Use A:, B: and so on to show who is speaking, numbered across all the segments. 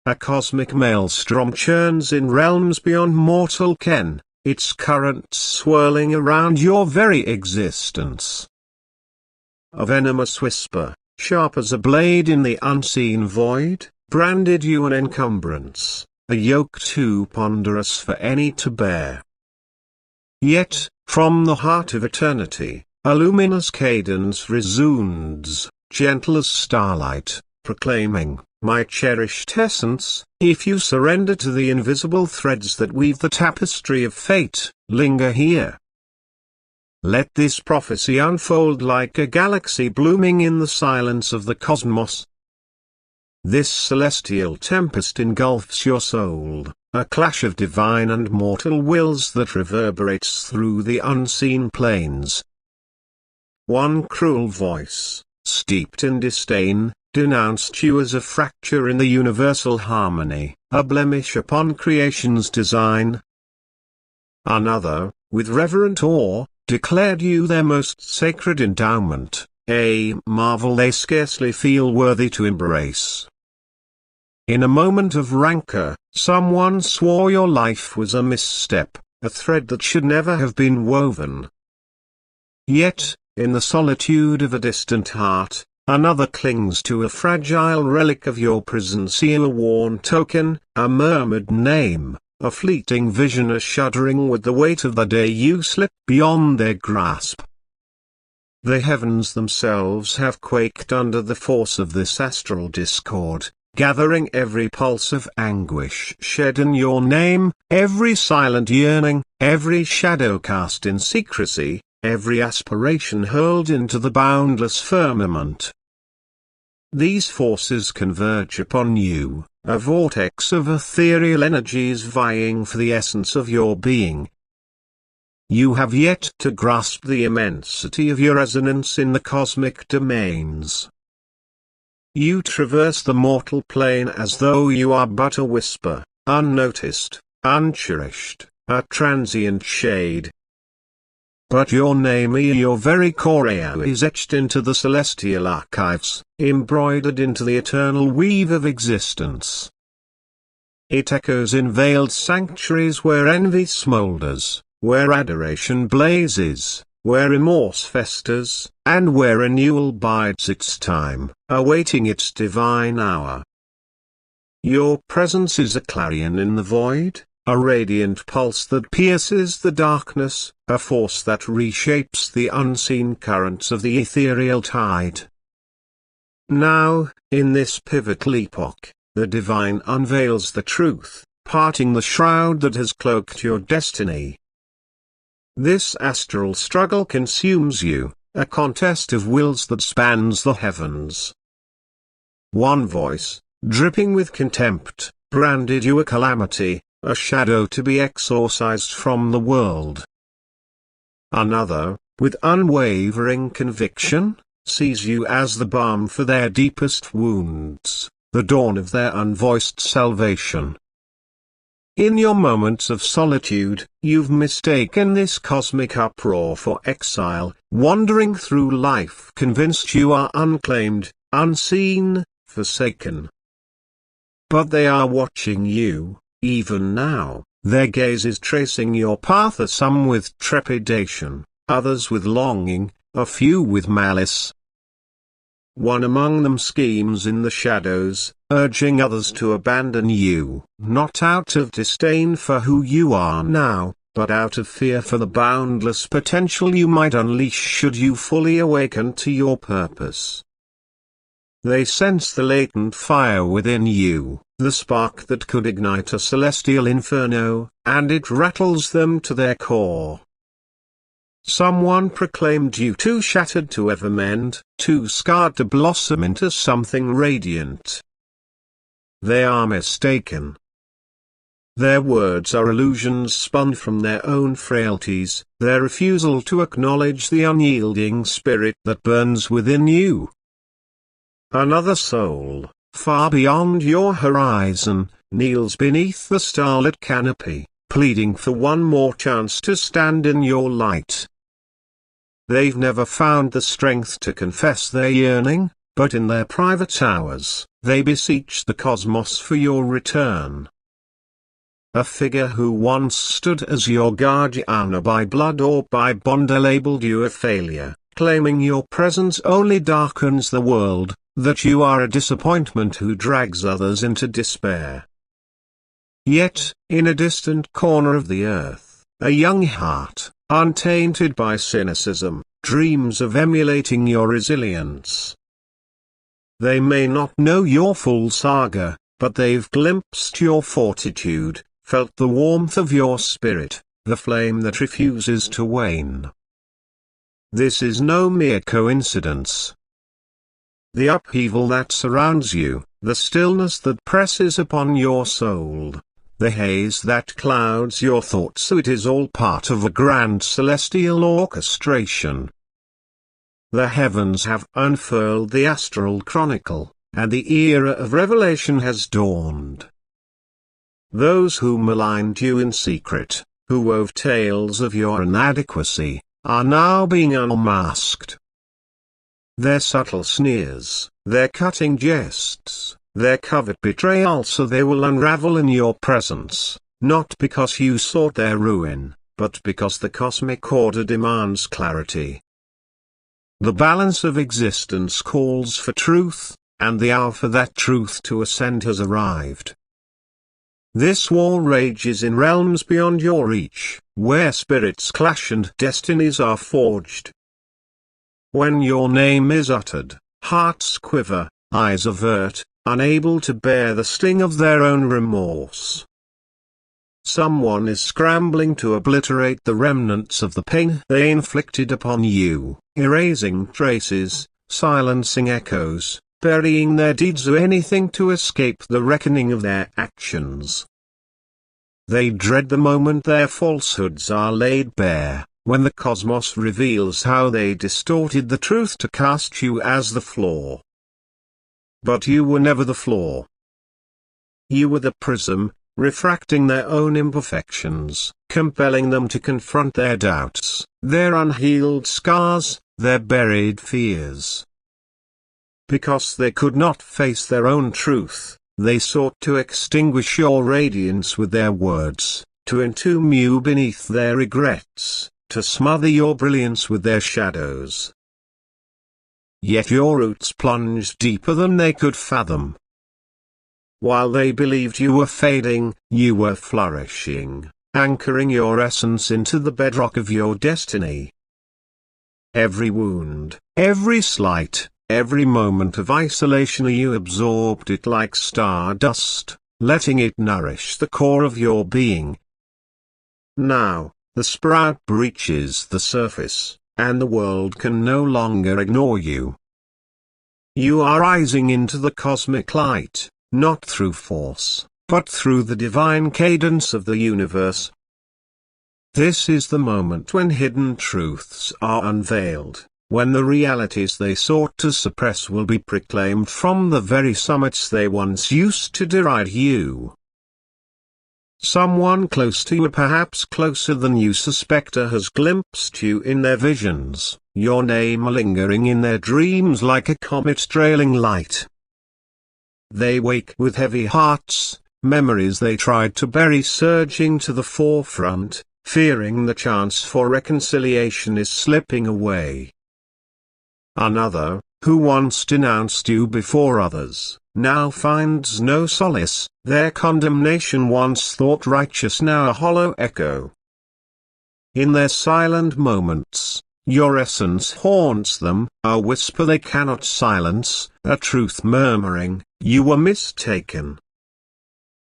A: A cosmic maelstrom churns in realms beyond mortal ken, its currents swirling around your very existence. A venomous whisper, sharp as a blade in the unseen void, branded you an encumbrance, a yoke too ponderous for any to bear. Yet, from the heart of eternity, a luminous cadence resounds, gentle as starlight, proclaiming, "My cherished essence, if you surrender to the invisible threads that weave the tapestry of fate, linger here. Let this prophecy unfold like a galaxy blooming in the silence of the cosmos. This celestial tempest engulfs your soul, a clash of divine and mortal wills that reverberates through the unseen planes. One cruel voice, steeped in disdain, denounced you as a fracture in the universal harmony, a blemish upon creation's design. Another, with reverent awe, declared you their most sacred endowment, a marvel they scarcely feel worthy to embrace. In a moment of rancor, someone swore your life was a misstep, a thread that should never have been woven. Yet, in the solitude of a distant heart, another clings to a fragile relic of your presence, a worn token, a murmured name, a fleeting vision, a shuddering with the weight of the day you slip beyond their grasp. The heavens themselves have quaked under the force of this astral discord, gathering every pulse of anguish shed in your name, every silent yearning, every shadow cast in secrecy, every aspiration hurled into the boundless firmament. These forces converge upon you, a vortex of ethereal energies vying for the essence of your being. You have yet to grasp the immensity of your resonance in the cosmic domains. You traverse the mortal plane as though you are but a whisper, unnoticed, uncherished, a transient shade. But your name, your very core, is etched into the celestial archives, embroidered into the eternal weave of existence. It echoes in veiled sanctuaries where envy smoulders, where adoration blazes, where remorse festers, and where renewal bides its time, awaiting its divine hour. Your presence is a clarion in the void, a radiant pulse that pierces the darkness, a force that reshapes the unseen currents of the ethereal tide. Now, in this pivotal epoch, the divine unveils the truth, parting the shroud that has cloaked your destiny. This astral struggle consumes you, a contest of wills that spans the heavens. One voice, dripping with contempt, branded you a calamity, a shadow to be exorcised from the world. Another, with unwavering conviction, sees you as the balm for their deepest wounds, the dawn of their unvoiced salvation. In your moments of solitude, you've mistaken this cosmic uproar for exile, wandering through life convinced you are unclaimed, unseen, forsaken. But they are watching you. Even now, their gaze is tracing your path, some with trepidation, others with longing, a few with malice. One among them schemes in the shadows, urging others to abandon you, not out of disdain for who you are now, but out of fear for the boundless potential you might unleash should you fully awaken to your purpose. They sense the latent fire within you, the spark that could ignite a celestial inferno, and it rattles them to their core. Someone proclaimed you too shattered to ever mend, too scarred to blossom into something radiant. They are mistaken. Their words are illusions spun from their own frailties, their refusal to acknowledge the unyielding spirit that burns within you. Another soul, far beyond your horizon, kneels beneath the starlit canopy, pleading for one more chance to stand in your light. They've never found the strength to confess their yearning, but in their private hours, they beseech the cosmos for your return. A figure who once stood as your guardian by blood or by bond labeled you a failure, claiming your presence only darkens the world, that you are a disappointment who drags others into despair. Yet, in a distant corner of the earth, a young heart, untainted by cynicism, dreams of emulating your resilience. They may not know your full saga, but they've glimpsed your fortitude, felt the warmth of your spirit, the flame that refuses to wane. This is no mere coincidence. The upheaval that surrounds you, the stillness that presses upon your soul, the haze that clouds your thoughts, so it is all part of a grand celestial orchestration. The heavens have unfurled the astral chronicle, and the era of revelation has dawned. Those who maligned you in secret, who wove tales of your inadequacy, are now being unmasked. Their subtle sneers, their cutting jests, their covert betrayal, so they will unravel in your presence, not because you sought their ruin, but because the cosmic order demands clarity. The balance of existence calls for truth, and the hour for that truth to ascend has arrived. This war rages in realms beyond your reach, where spirits clash and destinies are forged. When your name is uttered, hearts quiver, eyes avert, unable to bear the sting of their own remorse. Someone is scrambling to obliterate the remnants of the pain they inflicted upon you, erasing traces, silencing echoes, burying their deeds or anything to escape the reckoning of their actions. They dread the moment their falsehoods are laid bare, when the cosmos reveals how they distorted the truth to cast you as the flaw. But you were never the flaw. You were the prism, refracting their own imperfections, compelling them to confront their doubts, their unhealed scars, their buried fears. Because they could not face their own truth, they sought to extinguish your radiance with their words, to entomb you beneath their regrets, to smother your brilliance with their shadows. Yet your roots plunged deeper than they could fathom. While they believed you were fading, you were flourishing, anchoring your essence into the bedrock of your destiny. Every wound, every slight, every moment of isolation, you absorbed it like stardust, letting it nourish the core of your being. Now, the sprout breaches the surface, and the world can no longer ignore you. You are rising into the cosmic light, not through force, but through the divine cadence of the universe. This is the moment when hidden truths are unveiled, when the realities they sought to suppress will be proclaimed from the very summits they once used to deride you. Someone close to you, perhaps closer than you suspect, has glimpsed you in their visions, your name lingering in their dreams like a comet trailing light. They wake with heavy hearts, memories they tried to bury surging to the forefront, fearing the chance for reconciliation is slipping away. Another, who once denounced you before others, now finds no solace, their condemnation once thought righteous now a hollow echo. In their silent moments, your essence haunts them, a whisper they cannot silence, a truth murmuring, "You were mistaken."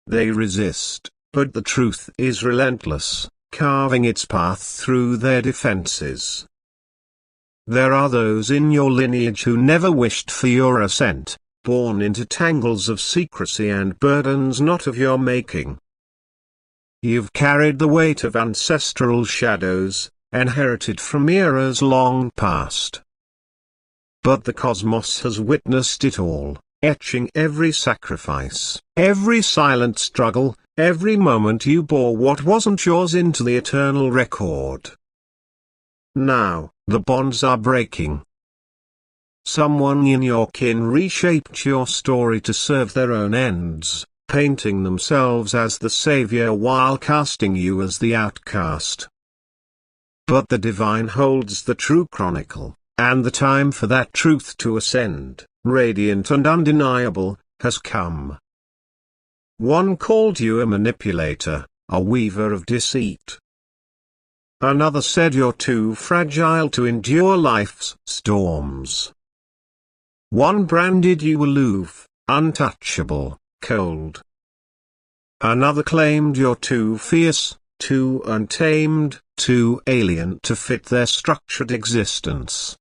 A: They resist, but the truth is relentless, carving its path through their defenses. There are those in your lineage who never wished for your ascent, born into tangles of secrecy and burdens not of your making. You've carried the weight of ancestral shadows, inherited from eras long past. But the cosmos has witnessed it all, etching every sacrifice, every silent struggle, every moment you bore what wasn't yours into the eternal record. Now, the bonds are breaking. Someone in your kin reshaped your story to serve their own ends, painting themselves as the savior while casting you as the outcast. But the divine holds the true chronicle, and the time for that truth to ascend, radiant and undeniable, has come. One called you a manipulator, a weaver of deceit. Another said you're too fragile to endure life's storms. One branded you aloof, untouchable, cold. Another claimed you're too fierce, too untamed, too alien to fit their structured existence.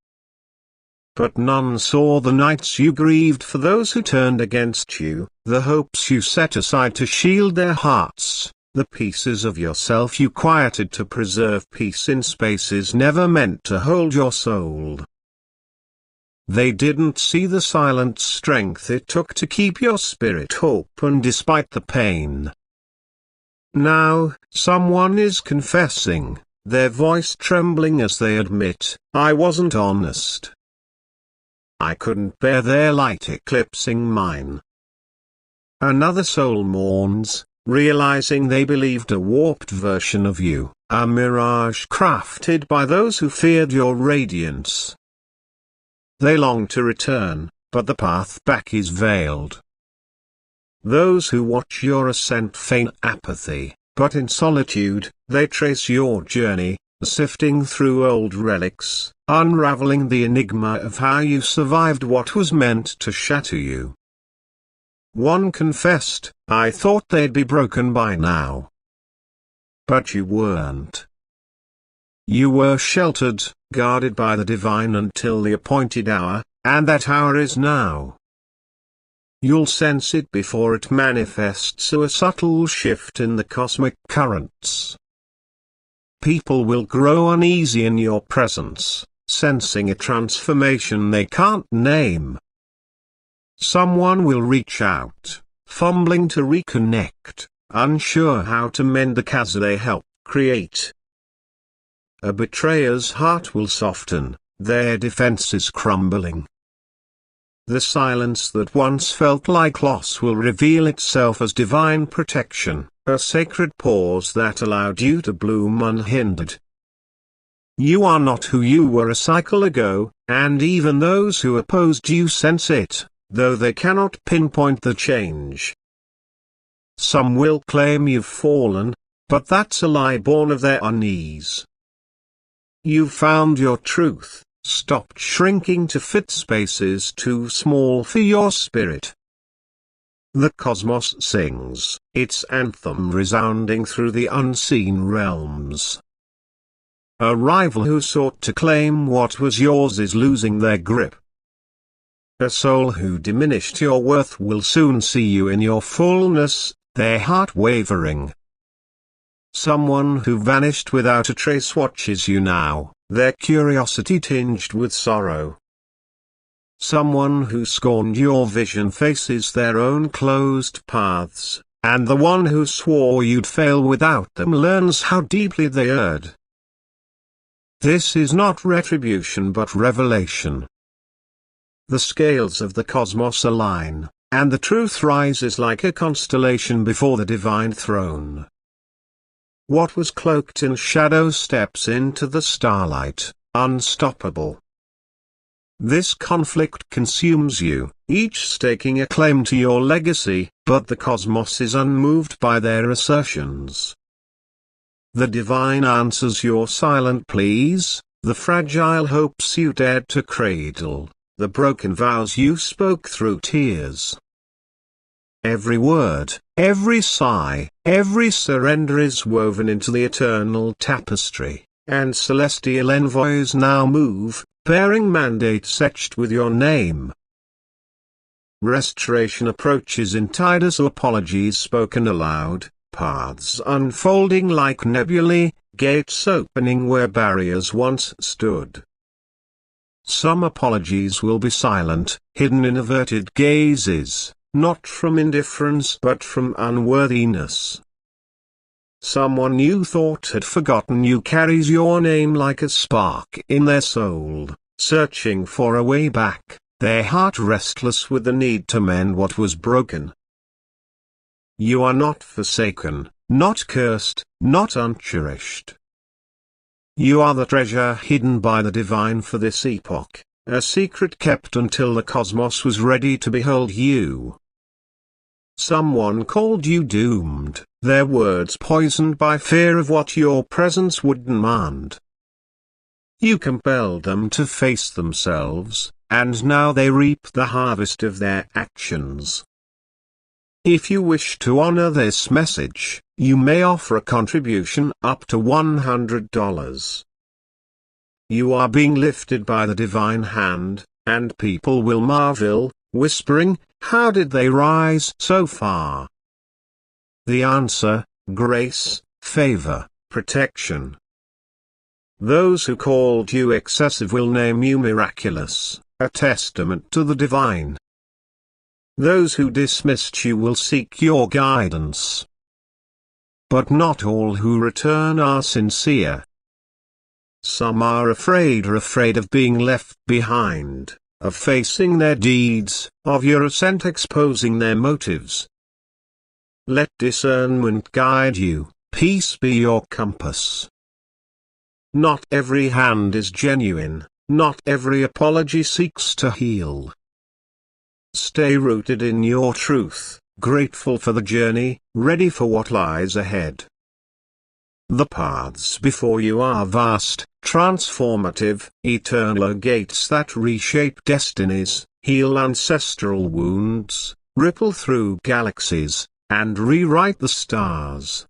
A: But none saw the nights you grieved for those who turned against you, the hopes you set aside to shield their hearts, the pieces of yourself you quieted to preserve peace in spaces never meant to hold your soul. They didn't see the silent strength it took to keep your spirit open despite the pain. Now, someone is confessing, their voice trembling as they admit, I wasn't honest. I couldn't bear their light eclipsing mine. Another soul mourns, realizing they believed a warped version of you, a mirage crafted by those who feared your radiance. They long to return, but the path back is veiled. Those who watch your ascent feign apathy, but in solitude, they trace your journey, sifting through old relics, unraveling the enigma of how you survived what was meant to shatter you. One confessed, I thought they'd be broken by now. But you weren't. You were sheltered, guarded by the divine until the appointed hour, and that hour is now. You'll sense it before it manifests, a subtle shift in the cosmic currents. People will grow uneasy in your presence, sensing a transformation they can't name. Someone will reach out, fumbling to reconnect, unsure how to mend the chasm they helped create. A betrayer's heart will soften, their defenses crumbling. The silence that once felt like loss will reveal itself as divine protection, a sacred pause that allowed you to bloom unhindered. You are not who you were a cycle ago, and even those who opposed you sense it, though they cannot pinpoint the change. Some will claim you've fallen, but that's a lie born of their unease. You've found your truth, stopped shrinking to fit spaces too small for your spirit. The cosmos sings, its anthem resounding through the unseen realms. A rival who sought to claim what was yours is losing their grip. A soul who diminished your worth will soon see you in your fullness, their heart wavering. Someone who vanished without a trace watches you now, their curiosity tinged with sorrow. Someone who scorned your vision faces their own closed paths, and the one who swore you'd fail without them learns how deeply they erred. This is not retribution but revelation. The scales of the cosmos align, and the truth rises like a constellation before the divine throne. What was cloaked in shadow steps into the starlight, unstoppable. This conflict consumes you, each staking a claim to your legacy, but the cosmos is unmoved by their assertions. The divine answers your silent pleas, the fragile hopes you dared to cradle, the broken vows you spoke through tears. Every word, every sigh, every surrender is woven into the eternal tapestry, and celestial envoys now move, bearing mandates etched with your name. Restoration approaches in tide as apologies spoken aloud, paths unfolding like nebulae, gates opening where barriers once stood. Some apologies will be silent, hidden in averted gazes, not from indifference but from unworthiness. Someone you thought had forgotten you carries your name like a spark in their soul, searching for a way back, their heart restless with the need to mend what was broken. You are not forsaken, not cursed, not uncherished. You are the treasure hidden by the divine for this epoch, a secret kept until the cosmos was ready to behold you. Someone called you doomed, their words poisoned by fear of what your presence would demand. You compelled them to face themselves, and now they reap the harvest of their actions. If you wish to honor this message, you may offer a contribution up to $100. You are being lifted by the divine hand, and people will marvel, whispering, "How did they rise so far?" The answer: grace, favor, protection. Those who called you excessive will name you miraculous, a testament to the divine. Those who dismissed you will seek your guidance. But not all who return are sincere. Some are afraid of being left behind, of facing their deeds, of your ascent exposing their motives. Let discernment guide you, peace be your compass. Not every hand is genuine, not every apology seeks to heal. Stay rooted in your truth, grateful for the journey, ready for what lies ahead. The paths before you are vast, transformative, eternal gates that reshape destinies, heal ancestral wounds, ripple through galaxies, and rewrite the stars.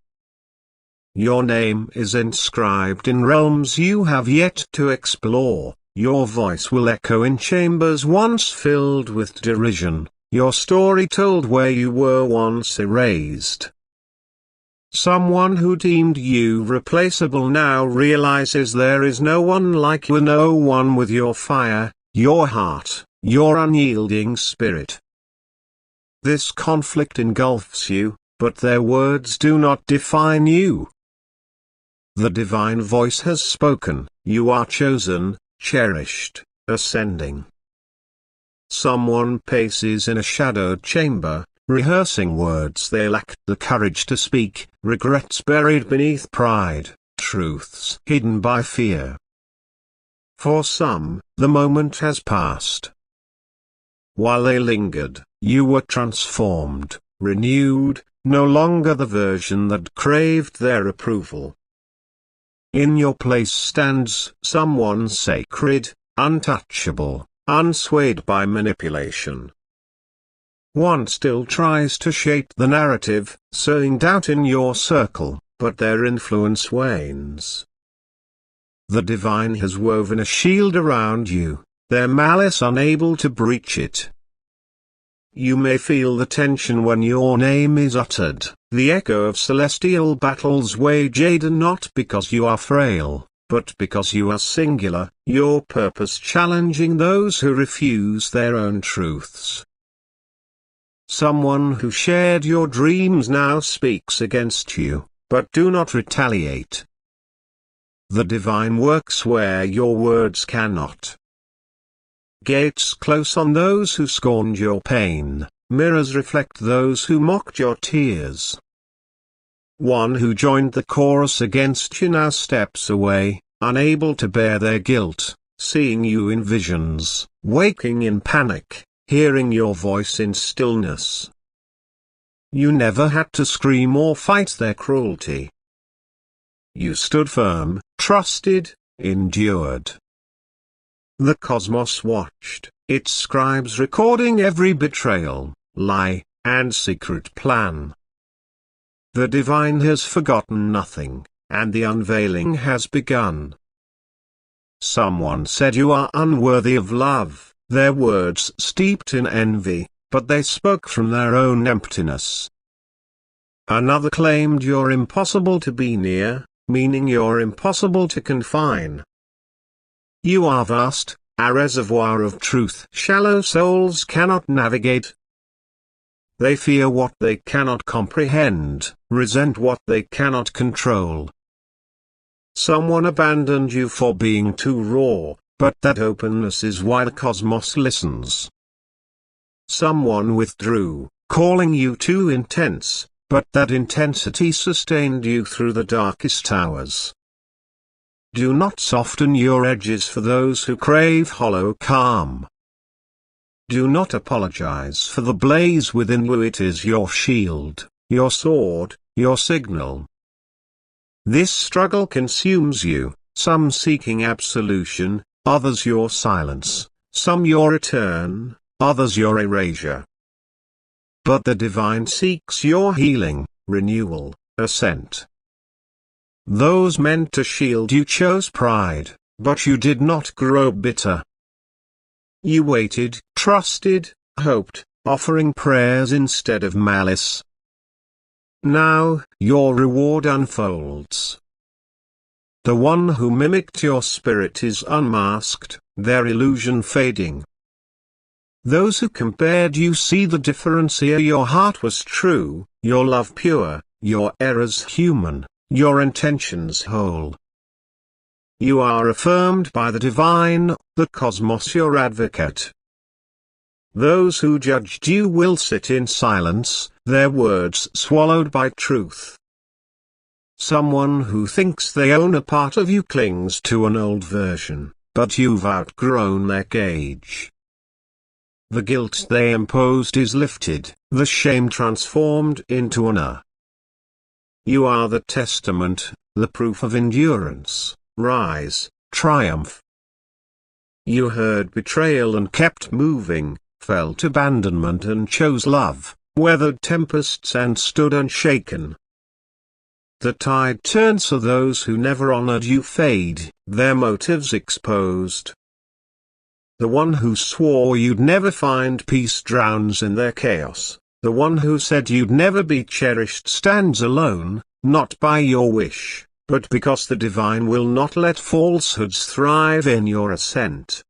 A: Your name is inscribed in realms you have yet to explore, your voice will echo in chambers once filled with derision, your story told where you were once erased. Someone who deemed you replaceable now realizes there is no one like you, no one with your fire, your heart, your unyielding spirit. This conflict engulfs you, but their words do not define you. The divine voice has spoken, you are chosen, cherished, ascending. Someone paces in a shadowed chamber, rehearsing words they lacked the courage to speak, regrets buried beneath pride, truths hidden by fear. For some, the moment has passed. While they lingered, you were transformed, renewed, no longer the version that craved their approval. In your place stands someone sacred, untouchable, unswayed by manipulation. One still tries to shape the narrative, sowing doubt in your circle, but their influence wanes. The divine has woven a shield around you, their malice unable to breach it. You may feel the tension when your name is uttered, the echo of celestial battles waged, not because you are frail, but because you are singular, your purpose challenging those who refuse their own truths. Someone who shared your dreams now speaks against you, but do not retaliate. The divine works where your words cannot. Gates close on those who scorned your pain, mirrors reflect those who mocked your tears. One who joined the chorus against you now steps away, unable to bear their guilt, seeing you in visions, waking in panic, hearing your voice in stillness. You never had to scream or fight their cruelty. You stood firm, trusted, endured. The cosmos watched, its scribes recording every betrayal, lie, and secret plan. The divine has forgotten nothing, and the unveiling has begun. Someone said you are unworthy of love, their words steeped in envy, but they spoke from their own emptiness. Another claimed you're impossible to be near, meaning you're impossible to confine. You are vast, a reservoir of truth shallow souls cannot navigate. They fear what they cannot comprehend, resent what they cannot control. Someone abandoned you for being too raw, but that openness is why the cosmos listens. Someone withdrew, calling you too intense, but that intensity sustained you through the darkest hours. Do not soften your edges for those who crave hollow calm. Do not apologize for the blaze within you. It is your shield, your sword, your signal. This struggle consumes you, some seeking absolution, others your silence, some your return, others your erasure. But the divine seeks your healing, renewal, ascent. Those meant to shield you chose pride, but you did not grow bitter. You waited, trusted, hoped, offering prayers instead of malice. Now, your reward unfolds. The one who mimicked your spirit is unmasked, their illusion fading. Those who compared you see the difference here. Your heart was true, your love pure, your errors human, your intentions whole. You are affirmed by the divine, the cosmos your advocate. Those who judged you will sit in silence, their words swallowed by truth. Someone who thinks they own a part of you clings to an old version, but you've outgrown their cage. The guilt they imposed is lifted, the shame transformed into honor. You are the testament, the proof of endurance, rise, triumph. You heard betrayal and kept moving, felt abandonment and chose love, weathered tempests and stood unshaken. The tide turns so those who never honored you fade, their motives exposed. The one who swore you'd never find peace drowns in their chaos. The one who said you'd never be cherished stands alone, not by your wish, but because the divine will not let falsehoods thrive in your ascent.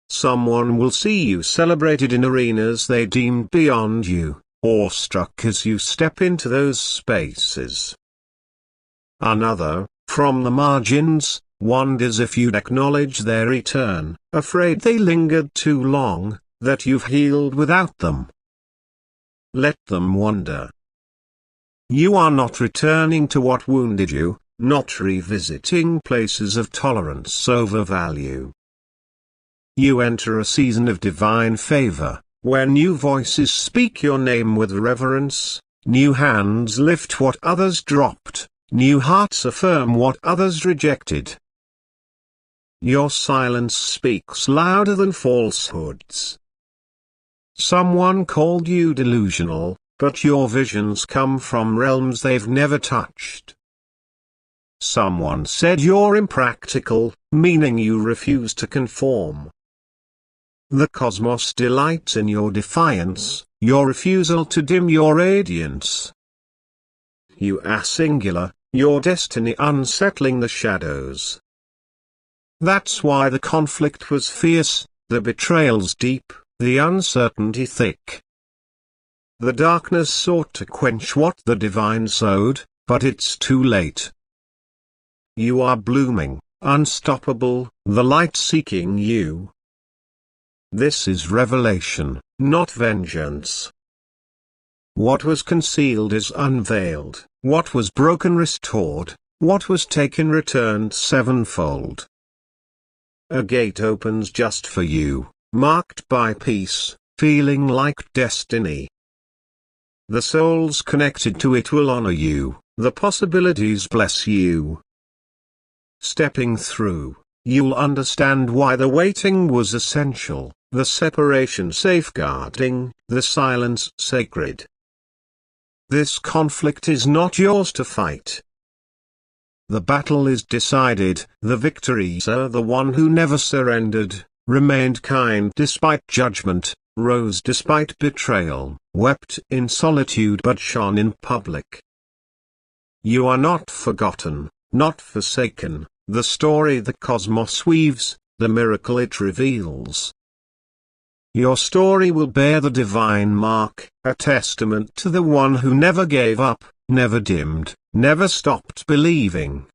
A: Someone will see you celebrated in arenas they deemed beyond you, awestruck as you step into those spaces. Another, from the margins, wonders if you'd acknowledge their return, afraid they lingered too long, that you've healed without them. Let them wonder. You are not returning to what wounded you, not revisiting places of tolerance over value. You enter a season of divine favor, where new voices speak your name with reverence, new hands lift what others dropped, new hearts affirm what others rejected. Your silence speaks louder than falsehoods. Someone called you delusional, but your visions come from realms they've never touched. Someone said you're impractical, meaning you refuse to conform. The cosmos delights in your defiance, your refusal to dim your radiance. You are singular, your destiny unsettling the shadows. That's why the conflict was fierce, the betrayals deep, the uncertainty thick. The darkness sought to quench what the divine sowed, but it's too late. You are blooming, unstoppable, the light seeking you. This is revelation, not vengeance. What was concealed is unveiled, what was broken restored, what was taken returned sevenfold. A gate opens just for you, marked by peace, feeling like destiny. The souls connected to it will honor you, the possibilities bless you. Stepping through, you'll understand why the waiting was essential, the separation safeguarding, the silence sacred. This conflict is not yours to fight. The battle is decided, the victories are the one who never surrendered, remained kind despite judgment, rose despite betrayal, wept in solitude but shone in public. You are not forgotten, not forsaken, the story the cosmos weaves, the miracle it reveals. Your story will bear the divine mark, a testament to the one who never gave up, never dimmed, never stopped believing.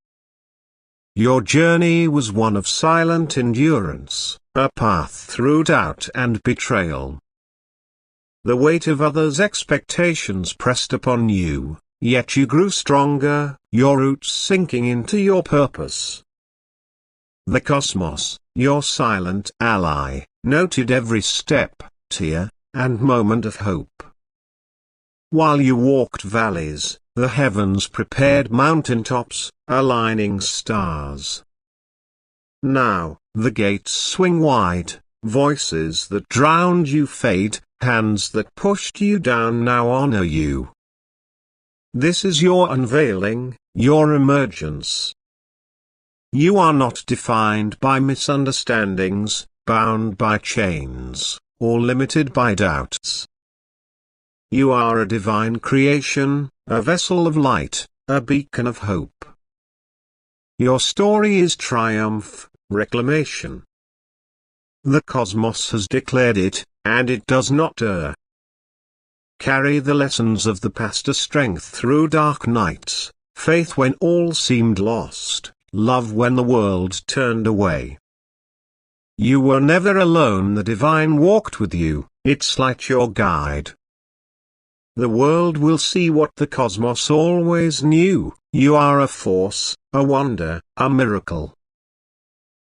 A: Your journey was one of silent endurance, a path through doubt and betrayal. The weight of others' expectations pressed upon you, yet you grew stronger, your roots sinking into your purpose. The cosmos, your silent ally, noted every step, tear, and moment of hope. While you walked valleys, the heavens prepared mountaintops, aligning stars. Now, the gates swing wide, voices that drowned you fade, hands that pushed you down now honor you. This is your unveiling, your emergence. You are not defined by misunderstandings, bound by chains, or limited by doubts. You are a divine creation, a vessel of light, a beacon of hope. Your story is triumph, reclamation. The cosmos has declared it, and it does not err. Carry the lessons of the past as strength through dark nights, faith when all seemed lost, love when the world turned away. You were never alone, the divine walked with you, its light your guide. The world will see what the cosmos always knew, you are a force, a wonder, a miracle.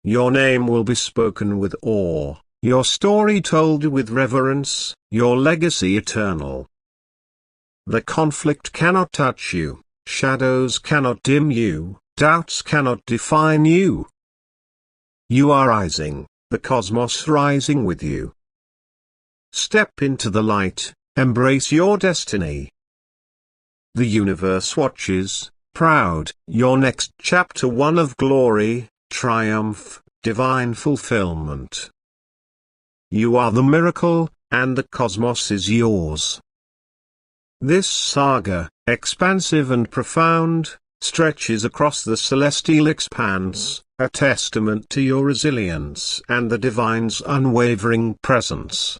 A: Your name will be spoken with awe, your story told with reverence, your legacy eternal. The conflict cannot touch you, shadows cannot dim you, doubts cannot define you. You are rising, the cosmos rising with you. Step into the light, embrace your destiny. The universe watches, proud, your next chapter, one of glory, triumph, divine fulfillment. You are the miracle, and the cosmos is yours. This saga, expansive and profound, stretches across the celestial expanse, a testament to your resilience and the divine's unwavering presence.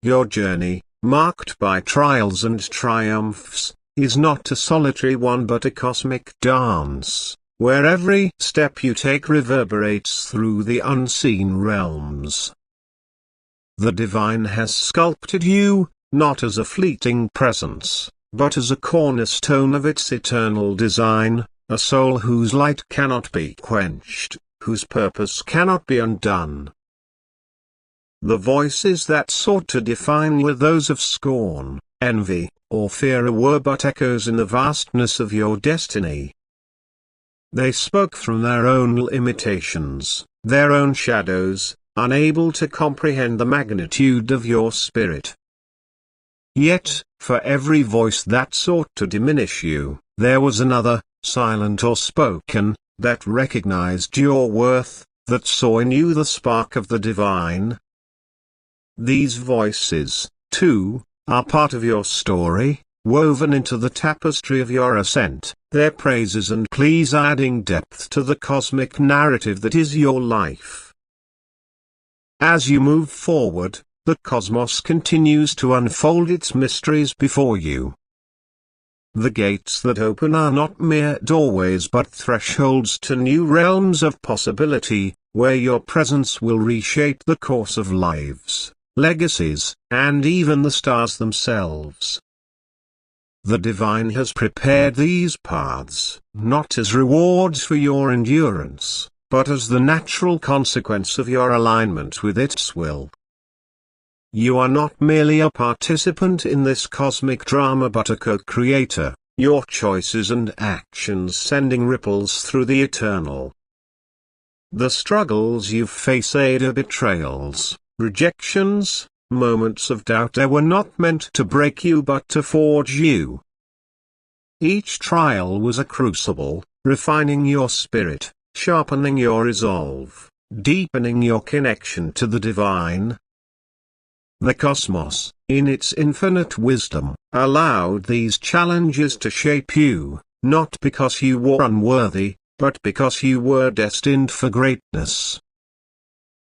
A: Your journey, marked by trials and triumphs, is not a solitary one but a cosmic dance, where every step you take reverberates through the unseen realms. The divine has sculpted you, not as a fleeting presence, but as a cornerstone of its eternal design, a soul whose light cannot be quenched, whose purpose cannot be undone. The voices that sought to define you, those of scorn, envy, or fear, were but echoes in the vastness of your destiny. They spoke from their own limitations, their own shadows, unable to comprehend the magnitude of your spirit. Yet, for every voice that sought to diminish you, there was another, silent or spoken, that recognized your worth, that saw in you the spark of the divine. These voices, too, are part of your story, woven into the tapestry of your ascent, their praises and pleas adding depth to the cosmic narrative that is your life. As you move forward, the cosmos continues to unfold its mysteries before you. The gates that open are not mere doorways but thresholds to new realms of possibility, where your presence will reshape the course of lives, legacies, and even the stars themselves. The divine has prepared these paths, not as rewards for your endurance, but as the natural consequence of your alignment with its will. You are not merely a participant in this cosmic drama but a co-creator, your choices and actions sending ripples through the eternal. The struggles you face, betrayals, rejections, moments of doubt, they were not meant to break you but to forge you. Each trial was a crucible, refining your spirit, sharpening your resolve, deepening your connection to the divine. The cosmos, in its infinite wisdom, allowed these challenges to shape you, not because you were unworthy, but because you were destined for greatness.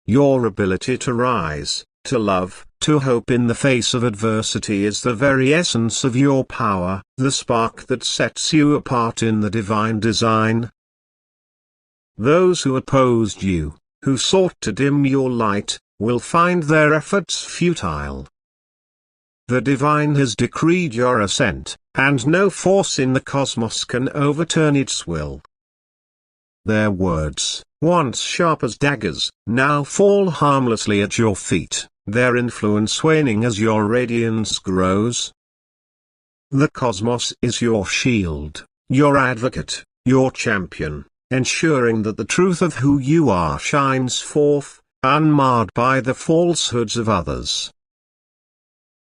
A: Your ability to rise, to love, to hope in the face of adversity is the very essence of your power, the spark that sets you apart in the divine design. Those who opposed you, who sought to dim your light, will find their efforts futile. The divine has decreed your ascent, and no force in the cosmos can overturn its will. Their words, once sharp as daggers, now fall harmlessly at your feet, their influence waning as your radiance grows. The cosmos is your shield, your advocate, your champion, ensuring that the truth of who you are shines forth, unmarred by the falsehoods of others.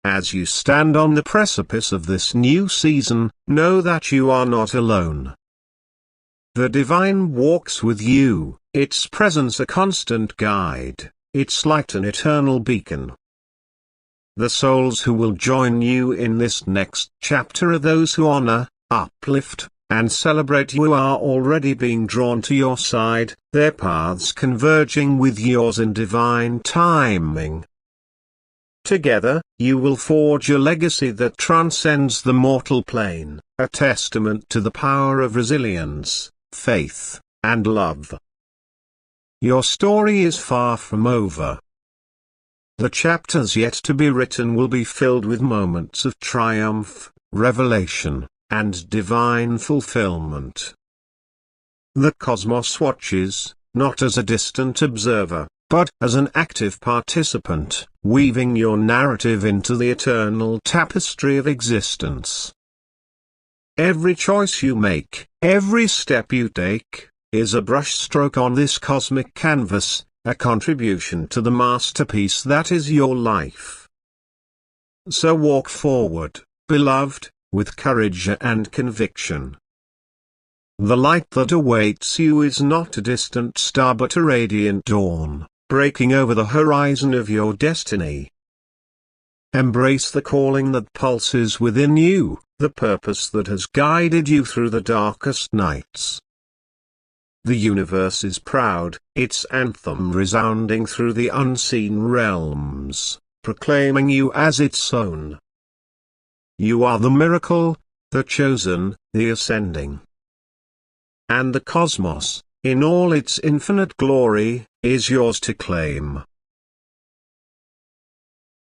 A: As you stand on the precipice of this new season, know that you are not alone. The divine walks with you, its presence a constant guide, its light an eternal beacon. The souls who will join you in this next chapter are those who honor, uplift, and celebrate you are already being drawn to your side, their paths converging with yours in divine timing. Together, you will forge a legacy that transcends the mortal plane, a testament to the power of resilience, faith, and love. Your story is far from over. The chapters yet to be written will be filled with moments of triumph, revelation, and divine fulfillment. The cosmos watches, not as a distant observer, but as an active participant, weaving your narrative into the eternal tapestry of existence. Every choice you make, every step you take, is a brushstroke on this cosmic canvas, a contribution to the masterpiece that is your life. So walk forward, beloved, with courage and conviction. The light that awaits you is not a distant star but a radiant dawn, breaking over the horizon of your destiny. Embrace the calling that pulses within you, the purpose that has guided you through the darkest nights. The universe is proud, its anthem resounding through the unseen realms, proclaiming you as its own. You are the miracle, the chosen, the ascending. And the cosmos, in all its infinite glory, is yours to claim.